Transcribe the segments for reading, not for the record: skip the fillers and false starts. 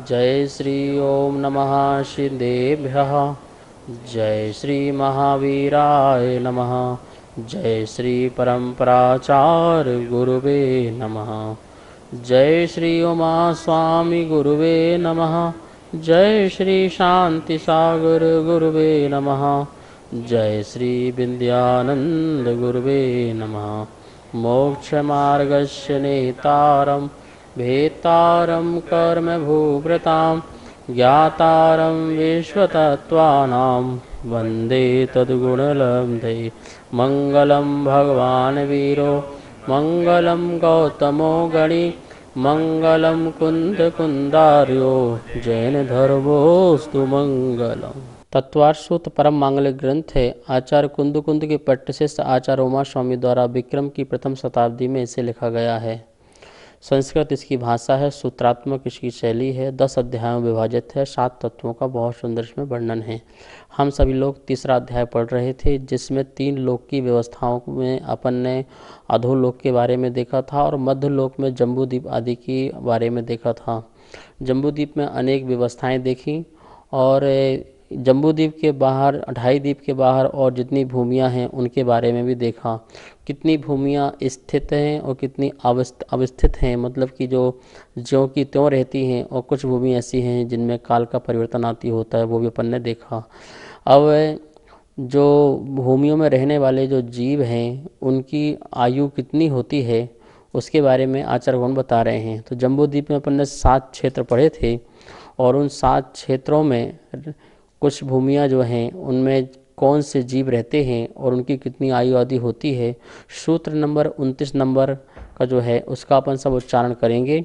जय श्री ओम नमः सिद्धेभ्यः। जय श्री महावीराय नमः। जय श्री परम्पराचार्य गुरुवे नमः। जय श्री उमा स्वामी गुरुवे नमः। जय श्री शांति सागर गुरुवे नमः। जय श्री विद्यानंद गुरुवे नमः। मोक्ष मार्गस्य नेतारं भेतारं कर्म भूभृतां ज्ञातारं विश्वतत्त्वानां वन्दे तद्गुणलब्धे। मंगलं भगवान् वीरो मंगलं गौतमो गणी मंगलं कुंदार्यो जैन धर्मोस्तु मंगलम्। तत्वार्थ सूत्र परम मांगलिक ग्रंथ है। आचार्य कुंद के पट्टशिष्य आचार्य उमा स्वामी द्वारा विक्रम की प्रथम शताब्दी में इसे लिखा गया है। संस्कृत इसकी भाषा है, सूत्रात्मक इसकी शैली है, 10 अध्यायों में विभाजित है, 7 तत्वों का बहुत सुंदर इसमें वर्णन है। हम सभी लोग तीसरा अध्याय पढ़ रहे थे, जिसमें 3 लोक की व्यवस्थाओं में अपन ने अधोलोक के बारे में देखा था और मध्यलोक में जम्बूद्वीप आदि के बारे में देखा था। जम्बूद्वीप में अनेक व्यवस्थाएं देखी और जम्बूद्वीप के बाहर, 2.5 द्वीप के बाहर और जितनी भूमियां हैं उनके बारे में भी देखा। कितनी भूमियां स्थित हैं और कितनी अवस्थित हैं, मतलब कि जो ज्यों की त्यों रहती हैं, और कुछ भूमि ऐसी हैं जिनमें काल का परिवर्तन आती होता है, वो भी अपन ने देखा। अब जो भूमियों में रहने वाले जो जीव हैं उनकी आयु कितनी होती है उसके बारे में आचार्य गण बता रहे हैं। तो जम्बूद्वीप में अपन ने 7 क्षेत्र पढ़े थे और उन 7 क्षेत्रों में कुछ भूमियाँ जो हैं उनमें कौन से जीव रहते हैं और उनकी कितनी आयु आदि होती है। सूत्र नंबर 29 नंबर का जो है उसका अपन सब उच्चारण करेंगे।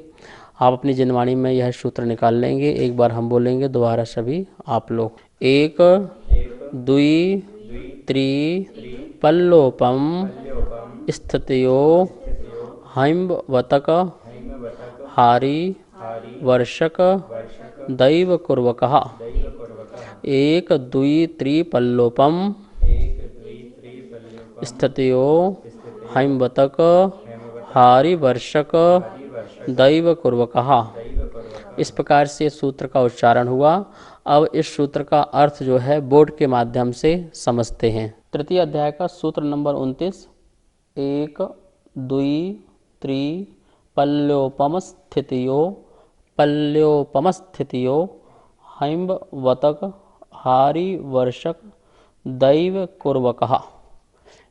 आप अपनी जनवाणी में यह सूत्र निकाल लेंगे। एक बार हम बोलेंगे, दोबारा सभी आप लोग। 1 2 3 पल्लोपम स्थितयो हैम्बवतक हारी वर्षक दैव कुर्वकः। 1 2 3 पल्लोपम स्थितयो हैम्बवतक हारी वर्षक दैव कुर्वकः। इस प्रकार से सूत्र का उच्चारण हुआ। अब इस सूत्र का अर्थ जो है बोर्ड के माध्यम से समझते हैं। तृतीय अध्याय का सूत्र नंबर 29। 1 2 3 पल्लोपम स्थितयो हैम्बवतक हारी वर्षक दैव कुर्वकः।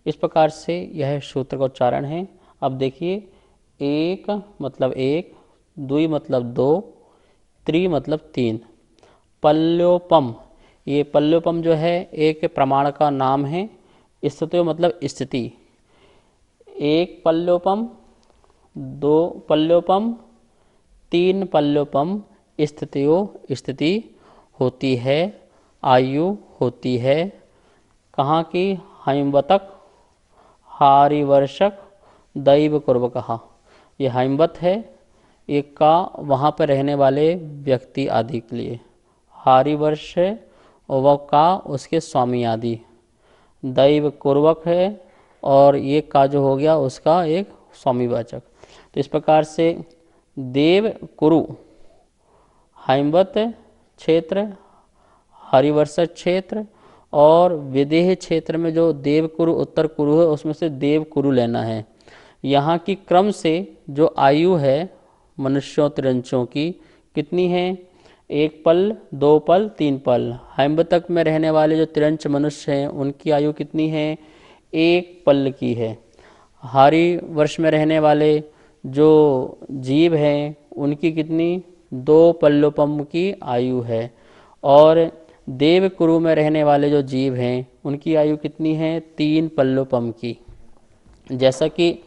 इस प्रकार से यह सूत्र का उच्चारण है। अब देखिए, 1 मतलब 1, 2 मतलब 2, 3 मतलब 3। पल्लोपम, ये पल्लोपम जो है एक प्रमाण का नाम है। स्थितयो मतलब स्थिति। 1 पल्लोपम, 2 पल्लोपम, 3 पल्लोपम स्थितयो स्थिति होती है, आयु होती है। कहाँ की? हैम्बवतक हारी वर्षक दैव कुर्वकः। ये हैम्बवत है, एक का वहाँ पर रहने वाले व्यक्ति आदि के लिए। हारी वर्ष है और वह का उसके स्वामी आदि। दैव कुर्वक है और ये का जो हो गया उसका एक स्वामीवाचक। तो इस प्रकार से देव कुरु हैम्बवत क्षेत्र, हरिवर्षक क्षेत्र और विदेह क्षेत्र में जो देवकुरु उत्तर कुरु है उसमें से देवकुरु लेना है। यहाँ की क्रम से जो आयु है मनुष्यों तिरंचों की कितनी है? 1 पल, 2 पल, 3 पल। हैम्बवतक में रहने वाले जो तिरंच मनुष्य हैं उनकी आयु कितनी है? 1 पल की है। हारी वर्ष में रहने वाले जो जीव हैं उनकी कितनी? 2 पल्लोपम की आयु है। और देवकुरु में रहने वाले जो जीव हैं उनकी आयु कितनी है? 3 पल्लोपम की। जैसा कि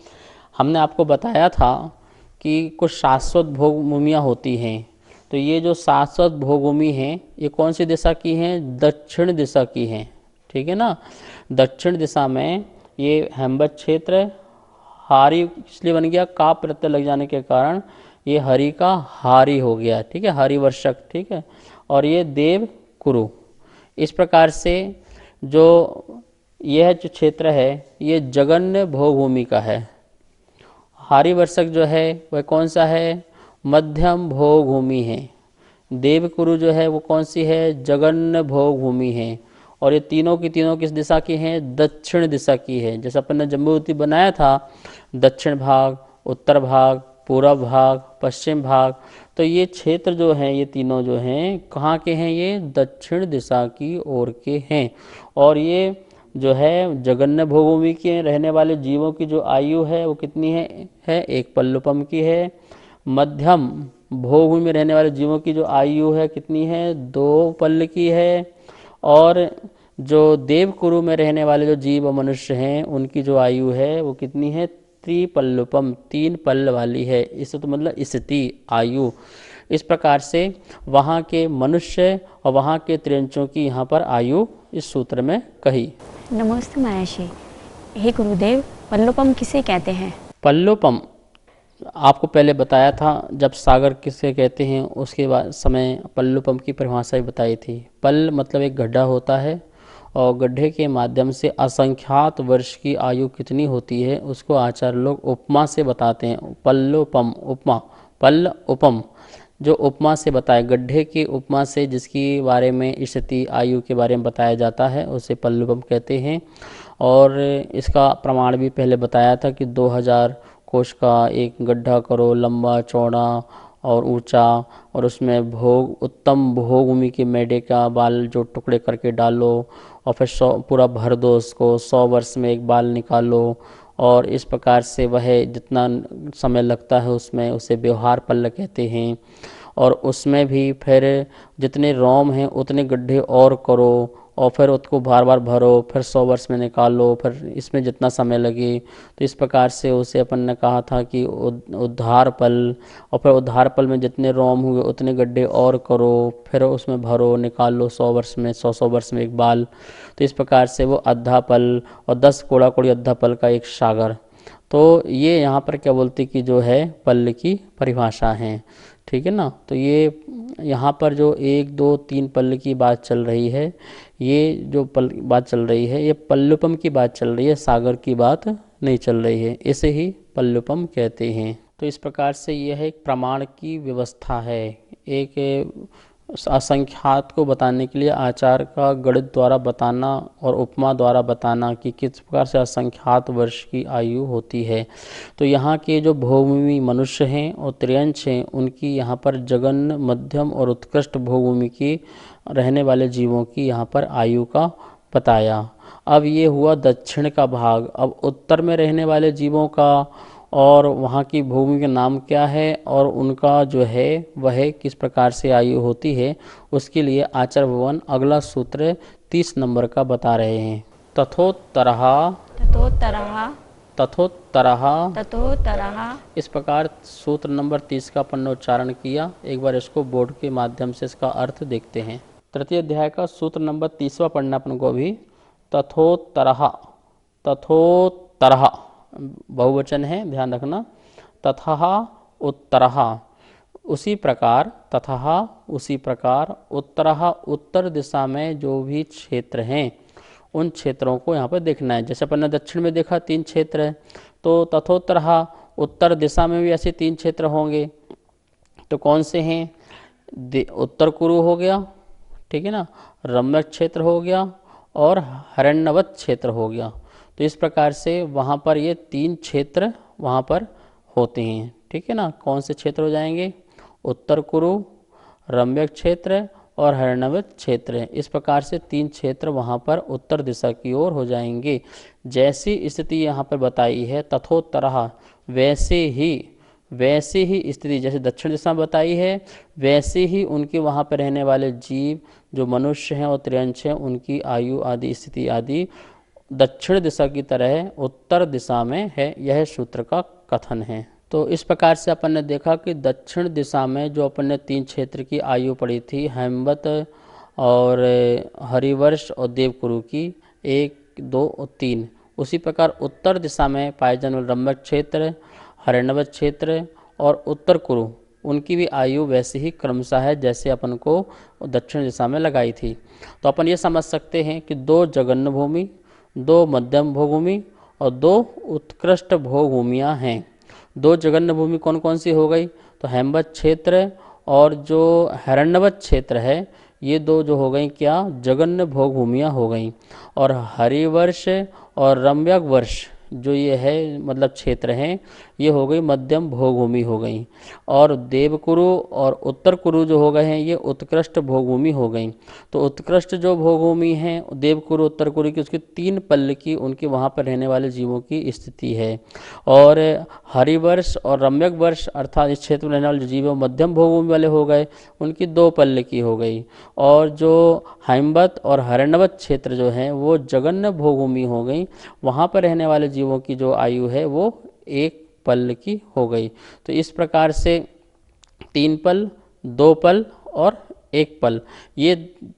हमने आपको बताया था कि कुछ शाश्वत भोगभूमियाँ होती हैं, तो ये जो शाश्वत भोगभूमि हैं ये कौन सी दिशा की हैं? दक्षिण दिशा की हैं, ठीक है ना। दक्षिण दिशा में ये हैम्बवत क्षेत्र हारी इसलिए बन गया, का प्रत्यय लग जाने के कारण ये हरि का हारी हो गया, ठीक है, हरि वर्षक, ठीक है। और ये देव कुरु। इस प्रकार से जो यह जो क्षेत्र है ये जगन्य भोगभूमि का है। हारी वर्षक जो है वह कौन सा है? मध्यम भोगभूमि है। देवकुरु जो है वो कौन सी है, जगन्न भोग भूमि है। और ये तीनों की तीनों किस दिशा की हैं, दक्षिण दिशा की है। जैसे अपन ने जम्बूद्वीप बनाया था, दक्षिण भाग, उत्तर भाग, पूर्व भाग, पश्चिम भाग, तो ये क्षेत्र जो हैं, ये तीनों जो हैं कहाँ के हैं, ये दक्षिण दिशा की ओर के हैं। और ये जो है जगन्न भोगभूमि के रहने वाले जीवों की जो आयु है वो कितनी है एक पल्लुपम की है। मध्यम भोगभूमि में रहने वाले जीवों की जो आयु है कितनी है, 2 पल्ल की है। और जो देवकुरु में रहने वाले जो जीव मनुष्य हैं उनकी जो आयु है वो कितनी है, त्रिपल्लुपम, 3 पल्ल वाली है। इससे तो मतलब स्थिति आयु। इस प्रकार से वहाँ के मनुष्य और वहाँ के त्रियंचों की यहाँ पर आयु इस सूत्र में कही। नमस्ते महर्षि। हे गुरुदेव, पल्लुपम किसे कहते हैं? पल्लुपम आपको पहले बताया था, जब सागर किसे कहते हैं उसके बाद समय पल्लुपम की परिभाषा भी बताई थी। पल मतलब एक गड्ढा होता है और गड्ढे के माध्यम से असंख्यात वर्ष की आयु कितनी होती है उसको आचार्य लोग उपमा से बताते हैं। पल्लुपम उपमा, पल्ल उपम जो उपमा से बताए, गड्ढे की उपमा से जिसकी बारे में स्थिति आयु के बारे में बताया जाता है उसे पल्लुपम कहते हैं। और इसका प्रमाण भी पहले बताया था कि 2000 कोष का एक गड्ढा करो, लंबा चौड़ा और ऊंचा, और उसमें भोग उत्तम भोग भूमि के मेढे का बाल जो टुकड़े करके डालो और फिर 100 पूरा भर दो उसको, 100 वर्ष में एक बाल निकालो। और इस प्रकार से वह जितना समय लगता है उसमें उसे व्यवहार पल्ल कहते हैं। और उसमें भी फिर जितने रोम हैं उतने गड्ढे और करो और फिर उसको बार बार भरो, फिर 100 वर्ष में निकालो, फिर इसमें जितना समय लगे। तो इस प्रकार से उसे अपन ने कहा था कि उद्धार पल, और फिर उद्धार पल में जितने रोम हुए उतने गड्ढे और करो, फिर उसमें भरो, निकालो 100 वर्ष में, 100 वर्ष में एक बाल। तो इस प्रकार से वो अद्धा पल और 10 कोड़ा कोड़ी अद्धा पल का एक सागर। तो ये यहाँ पर क्या बोलते कि जो है पल्ल की परिभाषा है, ठीक है ना। तो ये यहाँ पर जो 1 2 3 पल्ल की बात चल रही है, ये जो बात चल रही है ये पल्लुपम की बात चल रही है, सागर की बात नहीं चल रही है। इसे ही पल्लुपम कहते हैं। तो इस प्रकार से यह एक प्रमाण की व्यवस्था है। एक असंख्यात को बताने के लिए आचार का गणित द्वारा बताना और उपमा द्वारा बताना कि किस प्रकार से असंख्यात वर्ष की आयु होती है। तो यहाँ के जो भोगभूमि मनुष्य हैं और त्रियंच हैं उनकी यहाँ पर जघन्य, मध्यम और उत्कृष्ट भोगभूमि की रहने वाले जीवों की यहाँ पर आयु का बताया। अब ये हुआ दक्षिण का भाग। अब उत्तर में रहने वाले जीवों का और वहाँ की भूमि का नाम क्या है और उनका जो है वह किस प्रकार से आयु होती है, उसके लिए आचार्य भगवान अगला सूत्र 30 नंबर का बता रहे हैं। तथोत्तरः तथोत्तरः तथोत्तरः तथोत्तरः। इस प्रकार सूत्र नंबर 30 का अपन ने उच्चारण किया। एक बार इसको बोर्ड के माध्यम से इसका अर्थ देखते हैं। तृतीय अध्याय का सूत्र नंबर 30वां पढ़ना अपन को अभी। तथोत्तरः, तथोत्तरः बहुवचन है, ध्यान रखना। ततः उत्तरः, उसी प्रकार, ततः उसी प्रकार, उत्तरः उत्तर दिशा में जो भी क्षेत्र हैं उन क्षेत्रों को यहाँ पर देखना है। जैसे अपन ने दक्षिण में देखा 3 क्षेत्र है, तो तथोत्तरः उत्तर दिशा में भी ऐसे 3 क्षेत्र होंगे। तो कौन से हैं, उत्तर कुरु हो गया, ठीक है ना, रम्यक क्षेत्र हो गया और हरण्यवत क्षेत्र हो गया। तो इस प्रकार से वहाँ पर ये 3 क्षेत्र वहाँ पर होते हैं, ठीक है ना। कौन से क्षेत्र हो जाएंगे, उत्तर कुरु, रम्यक क्षेत्र और हरण्यवत क्षेत्र। इस प्रकार से 3 क्षेत्र वहाँ पर उत्तर दिशा की ओर हो जाएंगे। जैसी स्थिति यहाँ पर बताई है तथोत्तरः, वैसे ही स्थिति जैसे दक्षिण दिशा में बताई है वैसे ही उनके वहाँ पर रहने वाले जीव जो मनुष्य हैं और त्रियंश हैं उनकी आयु आदि स्थिति आदि दक्षिण दिशा की तरह उत्तर दिशा में है। यह सूत्र का कथन है। तो इस प्रकार से अपन ने देखा कि दक्षिण दिशा में जो अपन ने 3 क्षेत्र की आयु पढ़ी थी, हेमवत और हरिवर्ष और देवकुरु की 1 2 और 3, उसी प्रकार उत्तर दिशा में पाए जाने वाले रम्यक क्षेत्र, हरण्यवत क्षेत्र और उत्तर कुरु, उनकी भी आयु वैसे ही क्रमशः है जैसे अपन को दक्षिण दिशा में लगाई थी। तो अपन ये समझ सकते हैं कि 2 जघन्य भूमि, 2 मध्यम भूमि और 2 उत्कृष्ट भूमियाँ हैं। 2 जघन्य भूमि कौन कौन सी हो गई, तो हेमवत क्षेत्र और जो हिरण्यवत क्षेत्र है, ये दो जो हो गई क्या, जगन्य भोग भूमियाँ हो गई। और हरिवर्ष और रम्यक वर्ष जो ये है मतलब क्षेत्र हैं, ये हो गई मध्यम भोग भूमि हो गई। और देवकुरु और उत्तर कुरु जो हो गए हैं, ये उत्कृष्ट भोग भूमि हो गई। तो उत्कृष्ट जो भोग भूमि है देवकुरु उत्तर कुरु की, उसकी 3 पल्ल की उनके वहाँ पर रहने वाले जीवों की स्थिति है। और हरिवर्ष और रम्यक वर्ष अर्थात इस क्षेत्र में रहने वाले जो जीव है मध्यम भोग भूमि वाले हो गए, उनकी 2 पल्ल की हो गई। और जो हैमवत और हरण्यवत क्षेत्र जो हैं वो जगन्य भोग भूमि हो गई, वहाँ पर रहने वाले जीवों की जो आयु है वो 1 पल्ल की हो गई। तो इस प्रकार से 3 पल, 2 पल और 1 पल, ये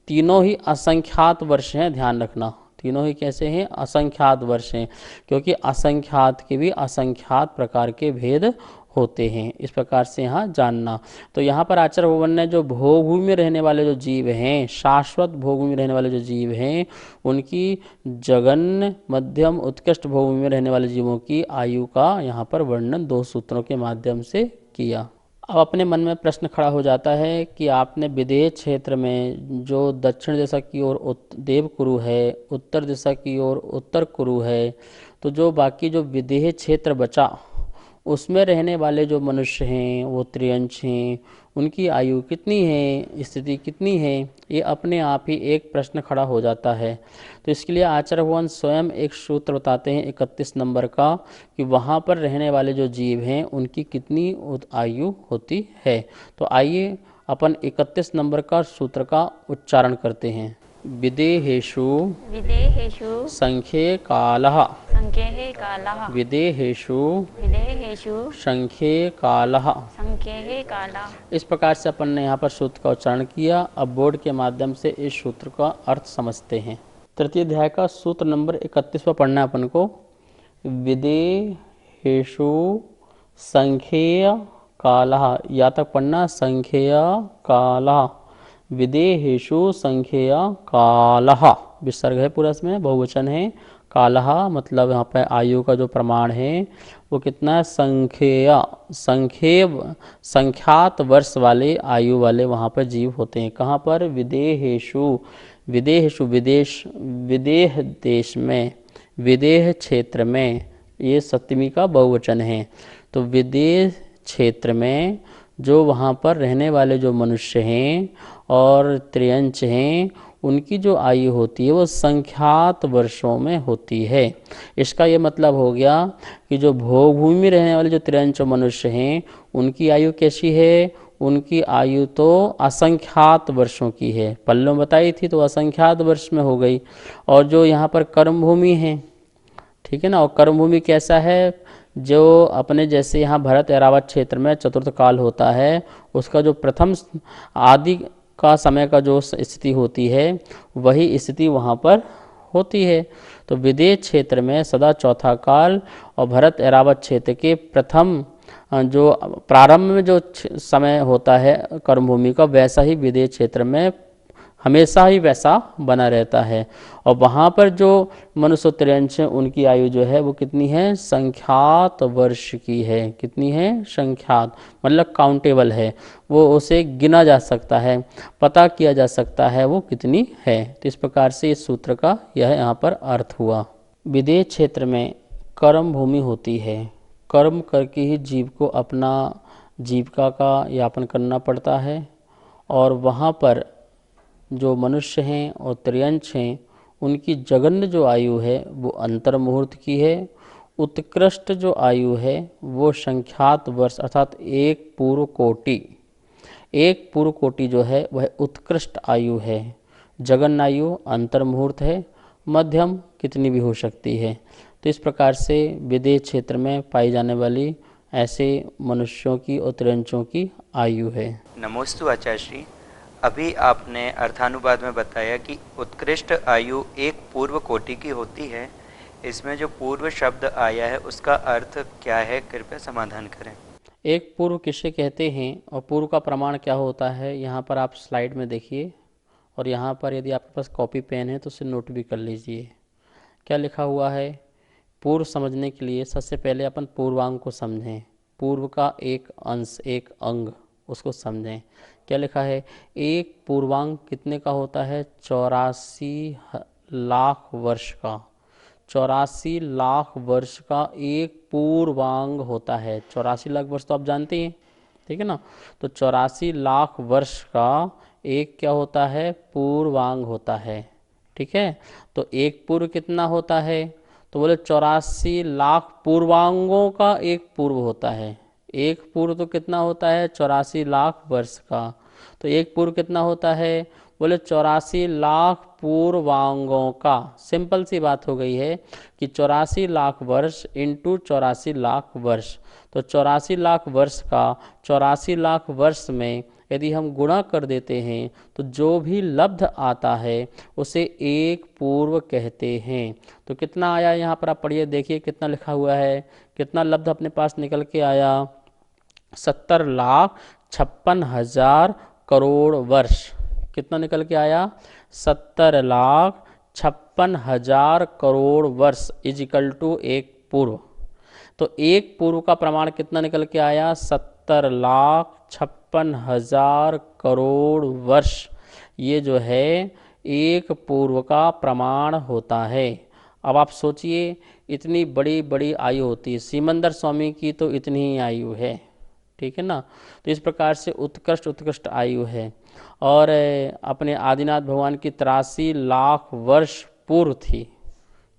तीनों ही असंख्यात वर्ष हैं। ध्यान रखना, तीनों ही कैसे हैं, असंख्यात वर्ष हैं, क्योंकि असंख्यात के भी असंख्यात प्रकार के भेद होते हैं। इस प्रकार से यहाँ जानना। तो यहाँ पर आचार्य भगवान ने जो भोग भूमि में रहने वाले जो जीव हैं, शाश्वत भोग भूमि में रहने वाले जो जीव हैं, उनकी जगन्य मध्यम उत्कृष्ट भोग भूमि में रहने वाले जीवों की आयु का यहाँ पर वर्णन 2 सूत्रों के माध्यम से किया। अब अपने मन में प्रश्न खड़ा हो जाता है कि आपने विदेह क्षेत्र में जो दक्षिण दिशा की ओर देवकुरु है, उत्तर दिशा की ओर उत्तर कुरु है, तो जो बाकी जो विदेह क्षेत्र बचा उसमें रहने वाले जो मनुष्य हैं वो त्रियंश हैं, उनकी आयु कितनी है, स्थिति कितनी है, ये अपने आप ही एक प्रश्न खड़ा हो जाता है। तो इसके लिए आचार्य भगवान स्वयं एक सूत्र बताते हैं 31 नंबर का, कि वहाँ पर रहने वाले जो जीव हैं उनकी कितनी आयु होती है। तो आइए अपन 31 नंबर का सूत्र का उच्चारण करते हैं। विदेहेषु विदेहेषु संख्ये कालः, संख्ये कालः, विदेहेषु विदेहेषु संख्ये कालः। संख्ये कालः। इस प्रकार से अपन ने यहाँ पर सूत्र का उच्चारण किया। अब बोर्ड के माध्यम से इस सूत्र का अर्थ समझते हैं। तृतीय अध्याय का सूत्र नंबर 31 पर पढ़ना है अपन को। विदेहेषु संख्येय कालः, या तक पढ़ना, संख्येय कालः, विदेहेषु संख्येय कालः। विसर्ग है पूरा, इसमें बहुवचन है। कालः मतलब यहाँ पर आयु का जो प्रमाण है वो कितना है, संख्येय, संख्यात वर्ष वाले आयु वाले वहाँ पर जीव होते हैं। कहाँ पर, विदेहेषु, विदेहेषु विदेश, विदेह देश में, विदेह क्षेत्र में, ये सप्तमी का बहुवचन है। तो विदेह क्षेत्र में जो वहाँ पर रहने वाले जो मनुष्य हैं और त्रियंश हैं, उनकी जो आयु होती है वो संख्यात वर्षों में होती है। इसका ये मतलब हो गया कि जो भोग भूमि में रहने वाले जो त्रियंश मनुष्य हैं उनकी आयु कैसी है, उनकी आयु तो असंख्यात वर्षों की है। पल्लों बताई थी तो असंख्यात वर्ष में हो गई। और जो यहाँ पर कर्म भूमि है, ठीक है ना, और कर्म भूमि कैसा है, जो अपने जैसे यहाँ भरत ऐरावत क्षेत्र में चतुर्थ काल होता है, उसका जो प्रथम आदि का समय का जो स्थिति होती है वही स्थिति वहाँ पर होती है। तो विदेह क्षेत्र में सदा चौथा काल और भरत ऐरावत क्षेत्र के प्रथम जो प्रारंभ में जो समय होता है कर्मभूमि का, वैसा ही विदेह क्षेत्र में हमेशा ही वैसा बना रहता है। और वहाँ पर जो मनुष्य त्रियंश हैं उनकी आयु जो है वो कितनी है, संख्यात वर्ष की है। कितनी है, संख्यात मतलब काउंटेबल है, वो उसे गिना जा सकता है, पता किया जा सकता है वो कितनी है। तो इस प्रकार से इस सूत्र का यह यहाँ पर अर्थ हुआ। विदेह क्षेत्र में कर्म भूमि होती है, कर्म करके ही जीव को अपना जीविका का यापन करना पड़ता है। और वहाँ पर जो मनुष्य हैं और त्रियंश हैं उनकी जगन्य जो आयु है वो अंतर मुहूर्त की है। उत्कृष्ट जो आयु है वो संख्यात वर्ष अर्थात एक पूर्व कोटि, एक पूर्व कोटि जो है वह उत्कृष्ट आयु है। जगन्य आयु अंतर मुहूर्त है, मध्यम कितनी भी हो सकती है। तो इस प्रकार से विदेह क्षेत्र में पाई जाने वाली ऐसे मनुष्यों की और त्रियंशों की आयु है। नमोस्तु आचार्य श्री। अभी आपने अर्थानुवाद में बताया कि उत्कृष्ट आयु एक पूर्व कोटि की होती है। इसमें जो पूर्व शब्द आया है उसका अर्थ क्या है, कृपया समाधान करें। एक पूर्व किसे कहते हैं और पूर्व का प्रमाण क्या होता है, यहाँ पर आप स्लाइड में देखिए। और यहाँ पर यदि आपके पास कॉपी पेन है तो उसे नोट भी कर लीजिए। क्या लिखा हुआ है, पूर्व समझने के लिए सबसे पहले अपन पूर्वांग को समझें। पूर्व का एक अंश, एक अंग, उसको समझें। क्या लिखा है? एक पूर्वांग कितने का होता है? 84 लाख वर्ष का। 84 लाख वर्ष का एक पूर्वांग होता है। 84 लाख वर्ष तो आप जानते हैं, ठीक है ना। तो 84 लाख वर्ष का एक क्या होता है? पूर्वांग होता है, ठीक है। तो एक पूर्व कितना होता है? तो बोले 84 लाख पूर्वांगों का एक पूर्व होता है। एक पूर्व तो कितना होता है? 84 लाख वर्ष का। तो एक पूर्व कितना होता है? बोले 84 लाख पूर्वांगों का। सिंपल सी बात हो गई है कि 84 लाख वर्ष इंटू 84 लाख वर्ष। तो 84 लाख वर्ष का 84 लाख वर्ष में यदि हम गुणा कर देते हैं तो जो भी लब्ध आता है उसे एक पूर्व कहते हैं। तो कितना आया यहाँ पर? आप पढ़िए, देखिए कितना लिखा हुआ है, कितना लब्ध अपने पास निकल के आया? 70,56,000 करोड़ वर्ष। कितना निकल के आया? 70,56,000 करोड़ वर्ष इज इक्वल टू एक पूर्व। तो एक पूर्व का प्रमाण कितना निकल के आया? 70,56,000 करोड़ वर्ष। ये जो है एक पूर्व का प्रमाण होता है। अब आप सोचिए, इतनी बड़ी बड़ी आयु होती है। सिमंदर स्वामी की तो इतनी ही आयु है, ठीक है ना। तो इस प्रकार से उत्कृष्ट उत्कृष्ट आयु है। और अपने आदिनाथ भगवान की 83 लाख वर्ष पूर्व थी।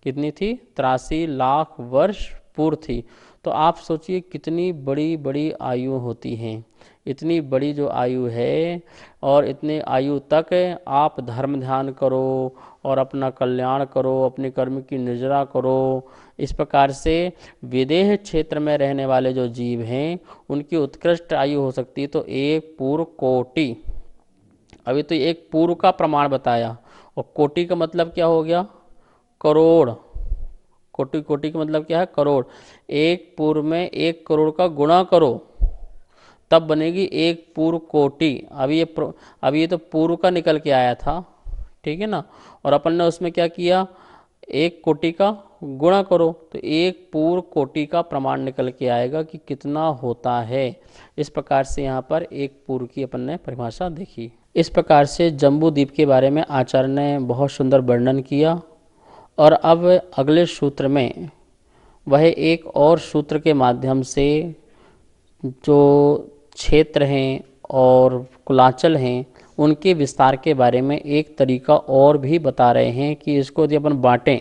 कितनी थी? 83 लाख वर्ष पूर्व थी। तो आप सोचिए कितनी बड़ी बड़ी आयु होती हैं। इतनी बड़ी जो आयु है, और इतने आयु तक आप धर्म ध्यान करो और अपना कल्याण करो, अपने कर्म की निर्जरा करो। इस प्रकार से विदेह क्षेत्र में रहने वाले जो जीव हैं उनकी उत्कृष्ट आयु हो सकती है तो एक पूर्व कोटि। अभी तो एक पूर्व का प्रमाण बताया, और कोटि का मतलब क्या हो गया? करोड़। कोटि, कोटि का मतलब क्या है? करोड़। एक पूर्व में 1 करोड़ का गुणा करो तब बनेगी एक पूर्व कोटि। अभी ये तो पूर्व का निकल के आया था, ठीक है ना। और अपन ने उसमें क्या किया? 1 कोटि का गुणा करो तो एक पूर्व कोटि का प्रमाण निकल के आएगा कि कितना होता है। इस प्रकार से यहाँ पर एक पूर्व की अपन ने परिभाषा देखी। इस प्रकार से जम्बू द्वीप के बारे में आचार्य ने बहुत सुंदर वर्णन किया। और अब अगले सूत्र में वह एक और सूत्र के माध्यम से जो क्षेत्र हैं और कुलाचल हैं उनके विस्तार के बारे में एक तरीका और भी बता रहे हैं कि इसको यदि अपन बांटें,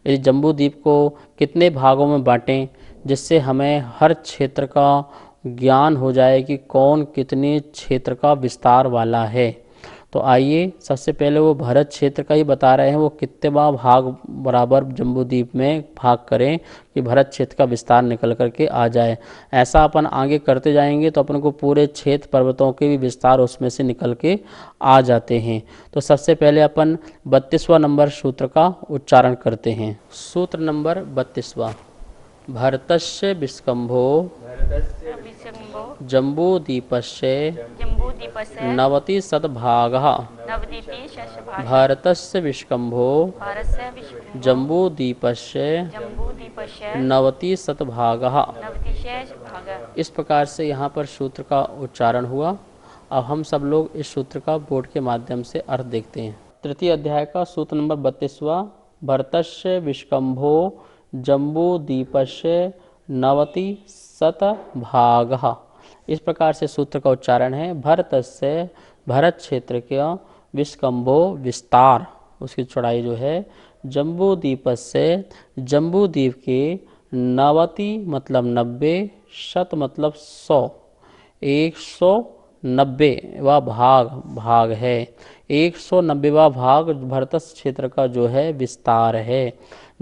यदि जम्बू द्वीप को कितने भागों में बांटें जिससे हमें हर क्षेत्र का ज्ञान हो जाए कि कौन कितने क्षेत्र का विस्तार वाला है। तो आइए सबसे पहले वो भरत क्षेत्र का ही बता रहे हैं, वो कितने भाग बराबर जम्बू द्वीप में भाग करें कि भरत क्षेत्र का विस्तार निकल करके आ जाए। ऐसा अपन आगे करते जाएंगे तो अपन को पूरे क्षेत्र पर्वतों के भी विस्तार उसमें से निकल के आ जाते हैं। तो सबसे पहले अपन 32वां नंबर सूत्र का उच्चारण करते हैं। सूत्र नंबर 32वां। भरतस्य विस्कम्भो जम्बूद्वीपस्य नवति शतभागः भारतस्य विस्कम्भो जम्बूद्वीपस्य नवति शतभागः। इस प्रकार से यहाँ पर सूत्र का उच्चारण हुआ। अब हम सब लोग इस सूत्र का बोर्ड के माध्यम से अर्थ देखते हैं। तृतीय अध्याय का सूत्र नंबर 32वां। भरतस्य विस्कम्भो जम्बूद्वीपस्य नवति शतभागः। इस प्रकार से सूत्र का उच्चारण है। भरतस्य, भरत क्षेत्र का, विस्कम्भो विस्तार, उसकी चौड़ाई जो है, जम्बूद्वीपस्य जम्बूद्वीप के, नवति मतलब 90, शत मतलब 100, 190वां भाग है। 190वां भाग भरत क्षेत्र का जो है विस्तार है।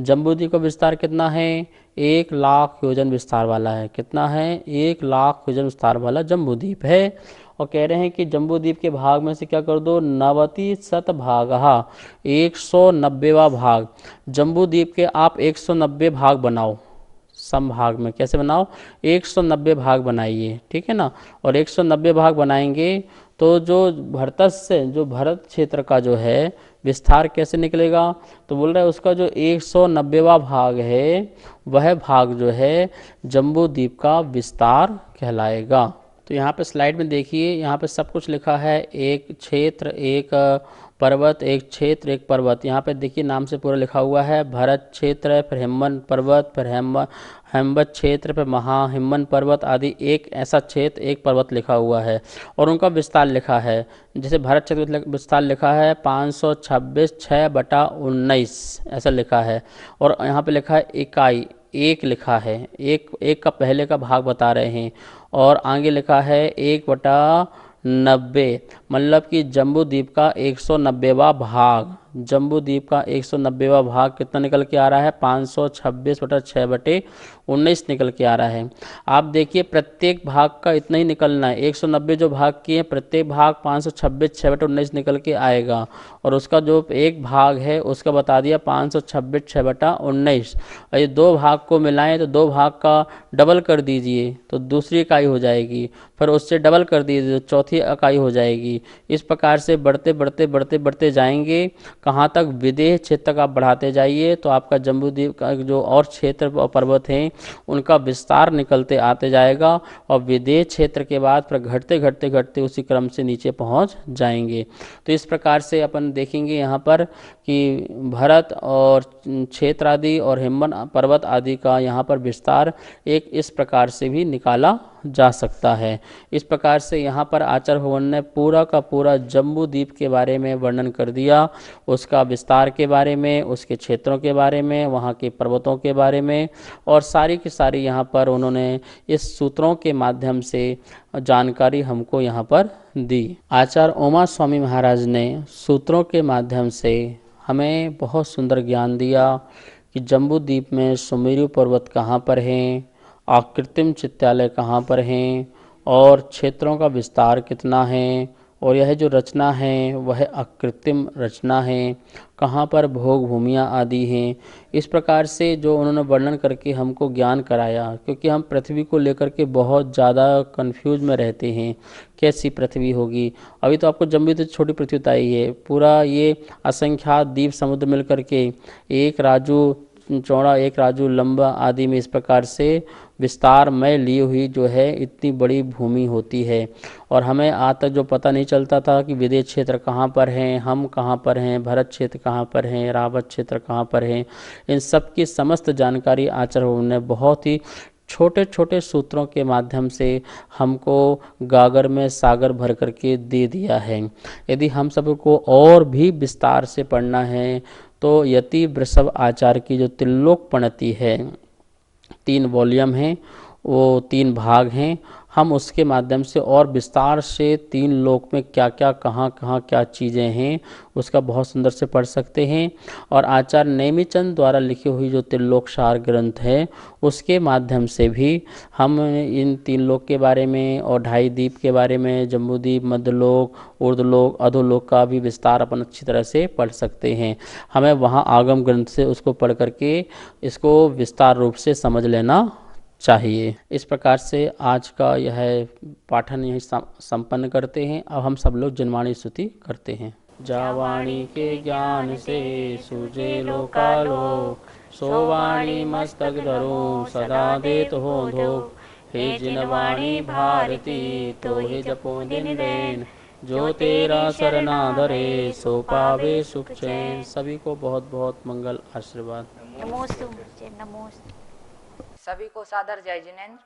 जम्बूद्वीप का विस्तार कितना है? 1 लाख योजन विस्तार वाला है। कितना है? 1 लाख योजन विस्तार वाला जम्बूद्वीप है। और कह रहे हैं कि जम्बूद्वीप के भाग में से क्या कर दो? नवति शतभागः, 190वां भाग। जम्बूद्वीप के आप 190 भाग बनाओ समभाग में। कैसे बनाओ? 190 भाग बनाइए, ठीक है ना। और 190 भाग बनाएंगे तो जो भरतस्य, जो भरत क्षेत्र का जो है विस्तार कैसे निकलेगा? तो बोल रहे हैं उसका जो 190वां भाग है वह भाग जो है जम्बूद्वीप का विस्तार कहलाएगा। तो यहाँ पे स्लाइड में देखिए, यहाँ पे सब कुछ लिखा है, एक क्षेत्र, एक पर्वत, एक क्षेत्र, एक पर्वत। यहाँ पे देखिए नाम से पूरा लिखा हुआ है, भरत क्षेत्र, फिर हिमवन पर्वत, फिर हेमवत क्षेत्र, फिर महाहिमवन पर्वत आदि। एक ऐसा क्षेत्र, एक पर्वत लिखा हुआ है और उनका विस्तार लिखा है। जैसे भरत क्षेत्र का विस्तार लिखा है 526/6/19 ऐसा लिखा है। और यहाँ पे लिखा है इकाई, एक लिखा है, एक का पहले का भाग बता रहे हैं। और आगे लिखा है 1/90, मतलब कि जम्बू द्वीप का 190वां भाग। जम्बू द्वीप का 190वां भाग कितना निकल के आ रहा है? 526/6/19 निकल के आ रहा है। आप देखिए प्रत्येक भाग का इतना ही निकलना है। 190 जो भाग किए प्रत्येक भाग 526/6/19 निकल के आएगा। और उसका जो एक भाग है उसका बता दिया 526/6/19। और ये दो भाग को मिलाएं तो दो भाग का डबल कर दीजिए तो दूसरी इकाई हो जाएगी, फिर उससे डबल कर दीजिए तो चौथी इकाई हो जाएगी। इस प्रकार से बढ़ते बढ़ते बढ़ते बढ़ते जाएंगे। कहाँ तक? विदेह क्षेत्र तक आप बढ़ाते जाइए तो आपका जम्बूद्वीप का जो और क्षेत्र और पर्वत हैं उनका विस्तार निकलते आते जाएगा। और विदेह क्षेत्र के बाद फिर घटते घटते घटते उसी क्रम से नीचे पहुँच जाएंगे। तो इस प्रकार से अपन देखेंगे यहाँ पर कि भरत और क्षेत्र आदि और हिमवन पर्वत आदि का यहाँ पर विस्तार एक इस प्रकार से भी निकाला जा सकता है। इस प्रकार से यहाँ पर आचार्य भगवान ने पूरा का पूरा जम्बू द्वीप के बारे में वर्णन कर दिया, उसका विस्तार के बारे में, उसके क्षेत्रों के बारे में, वहाँ के पर्वतों के बारे में, और सारी की सारी यहाँ पर उन्होंने इस सूत्रों के माध्यम से जानकारी हमको यहाँ पर दी। आचार्य उमा स्वामी महाराज ने सूत्रों के माध्यम से हमें बहुत सुंदर ज्ञान दिया कि जम्बू द्वीप में सुमेरु पर्वत कहाँ पर हैं, आकृत्रिम चित्तालय कहाँ पर हैं, और क्षेत्रों का विस्तार कितना है, और यह जो रचना है वह अकृत्रिम रचना है, कहाँ पर भोग भूमियाँ आदि हैं। इस प्रकार से जो उन्होंने वर्णन करके हमको ज्ञान कराया, क्योंकि हम पृथ्वी को लेकर के बहुत ज़्यादा कंफ्यूज में रहते हैं, कैसी पृथ्वी होगी। अभी तो आपको जम्बू तो छोटी पृथ्वी बताई है, पूरा ये असंख्यात द्वीप समुद्र मिल करके एक राजू चौड़ा एक राजू लंबा आदि में इस प्रकार से विस्तार में ली हुई जो है इतनी बड़ी भूमि होती है। और हमें आज तक जो पता नहीं चलता था कि विदेश क्षेत्र कहाँ पर हैं, हम कहाँ पर हैं, भरत क्षेत्र कहाँ पर हैं, रावत क्षेत्र कहाँ पर हैं, इन सब की समस्त जानकारी आचार्य ने बहुत ही छोटे छोटे सूत्रों के माध्यम से हमको गागर में सागर भर करके दे दिया है। यदि हम सबको और भी विस्तार से पढ़ना है तो यति वृषभ आचार्य की जो त्रिलोक प्रणति है, 3 वॉल्यूम हैं, वो 3 भाग हैं, हम उसके माध्यम से और विस्तार से 3 लोक में क्या क्या कहाँ कहाँ क्या चीज़ें हैं उसका बहुत सुंदर से पढ़ सकते हैं। और आचार्य नेमिचंद द्वारा लिखी हुई जो त्रिलोकसार ग्रंथ है उसके माध्यम से भी हम इन 3 लोक के बारे में और 2.5 द्वीप के बारे में, जम्बूद्वीप, मध्यलोक, ऊर्ध्वलोक, अधोलोक का भी विस्तार अपन अच्छी तरह से पढ़ सकते हैं। हमें वहाँ आगम ग्रंथ से उसको पढ़ करके इसको विस्तार रूप से समझ लेना चाहिए। इस प्रकार से आज का यह पाठन यही संपन्न करते हैं। अब हम सब लोग जनवाणी स्तुति करते हैं। जावाणी के ज्ञान से सूझे लोकालोक, सोवाणी मस्तक धरो सदा देत हो धोख। हे जिनवाणी भारती तो हे जपो दिन रैन, जो तेरा सरना धरे सो पावे सुख चैन। सभी को बहुत बहुत मंगल आशीर्वाद। नमोस्तु। सभी को सादर जय जिनेन्द्र।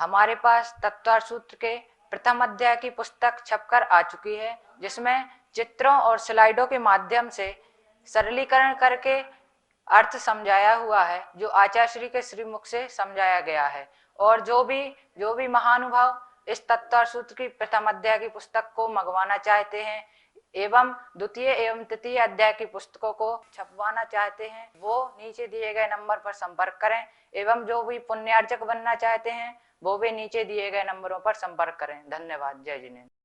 हमारे पास तत्वार्थ सूत्र के प्रथम अध्याय की पुस्तक छपकर आ चुकी है, जिसमें चित्रों और स्लाइडों के माध्यम से सरलीकरण करके अर्थ समझाया हुआ है, जो आचार्य श्री के श्रीमुख से समझाया गया है। और जो भी महानुभाव इस तत्वार्थ सूत्र की प्रथम अध्याय की पुस्तक को मंगवाना चाहते हैं एवं द्वितीय एवं तृतीय अध्याय की पुस्तकों को छपवाना चाहते हैं, वो नीचे दिए गए नंबर पर संपर्क करें। एवं जो भी पुण्यार्जक बनना चाहते हैं वो भी नीचे दिए गए नंबरों पर संपर्क करें। धन्यवाद। जय जिनेन्द्र।